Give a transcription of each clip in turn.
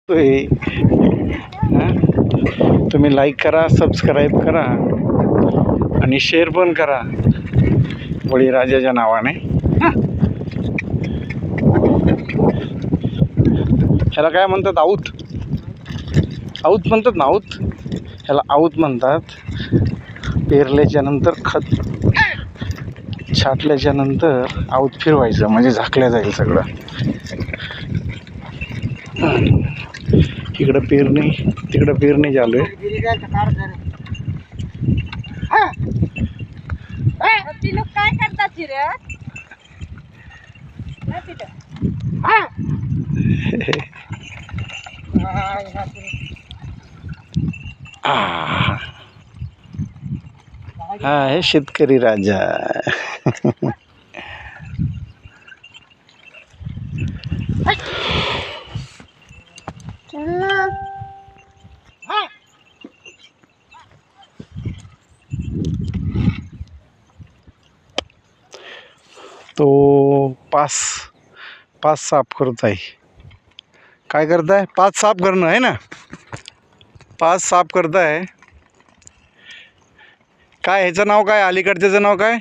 तो हे तुम्ही लाईक करा, सबस्क्राईब करा आणि शेअर पण करा बळीराजाच्या नावाने. ह्याला काय म्हणतात? आऊत आऊत म्हणतात ना? आऊत, ह्याला आऊत म्हणतात. पेरल्याच्या नंतर खत छाटल्याच्या नंतर आऊत फिरवायचं म्हणजे झाकल्या जाईल सगळं. इकडं पेरणी, तिकडं पेरणी चालू आहे. काय करतात हा आहे शेतकरी राजा. तो पाच साफ करत आहे. काय करताय? पाच साफ करणं आहे ना? पाच साफ करताय. काय ह्याचं नाव काय? अलीकडच्याचं नाव काय?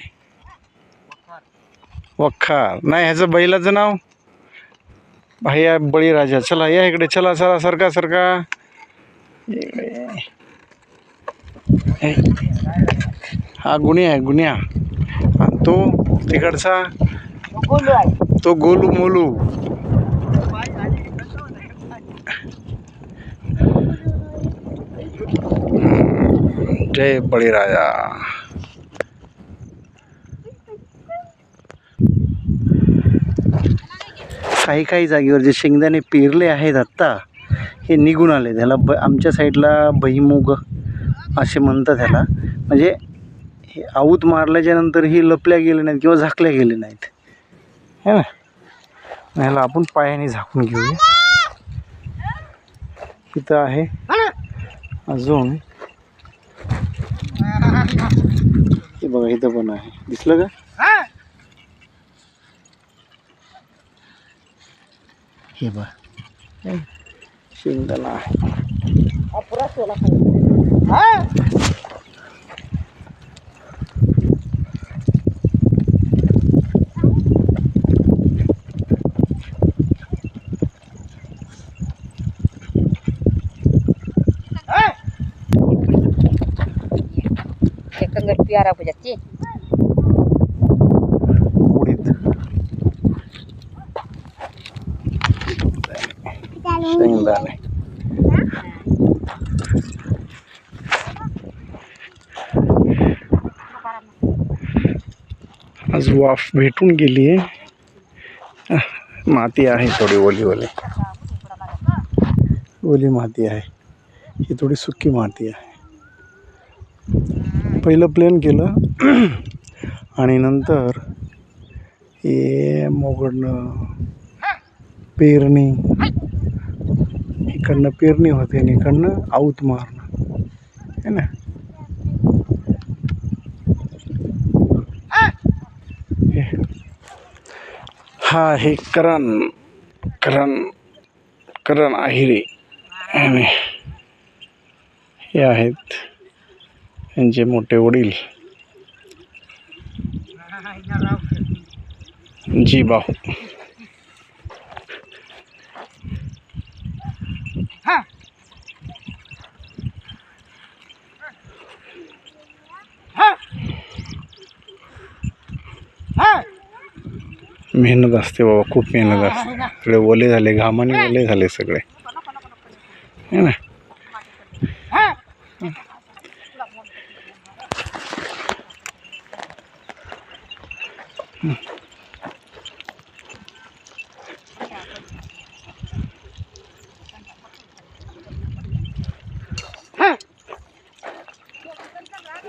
वखार. नाही, ह्याचं बैलाचं नाव भैया बळीराजा. चला या इकडे, चला चला, सरका सरका. हा गुन्हे आहे, गुन्ह्या. तो तिकडचा तो गोलू मोलू. जय बळीराजा. काही काही जागेवर जे शेंगदाणे पेरले आहेत आत्ता, हे निघून आले. त्याला आमच्या साईडला भुईमुग असे म्हणतात ह्याला. म्हणजे हे आऊत मारल्याच्या नंतर ही लपल्या गेले नाहीत किंवा झाकल्या गेले नाहीत, है ना? ह्याला आपण पायाने झाकून घेऊया. इथं आहे अजून. हे बघा, इथं पण आहे. दिसलं का? हे बघा, शेंगदाणा आहे. कंगट प्यारा हो जाती उडीद, शेंगदाणे. आज वाफ भेटून गेली आहे. माती आहे थोडी ओली ओली, ओली माती आहे. ही थोडी सुकी माती आहे. पहिलं प्लेन केलं आणि नंतर हे मोगडणं पेरणी, इकडनं पेरणी होते आणि इकडनं आऊत मारणं, है ना? हा आहे करण करण करण आहिरे. आणि हे आहेत यांचे मोठे वडील जीबाहू. मेहनत असते बाबा, खूप मेहनत असते. सगळे ओले झाले, घामाने ओले झाले सगळे, है ना?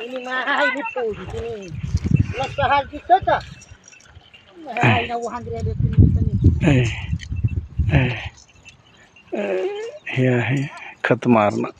ini mah ini tuh di sini. Lesahal kita tak. Hai na 100 ini. हे आहे खत मारणं.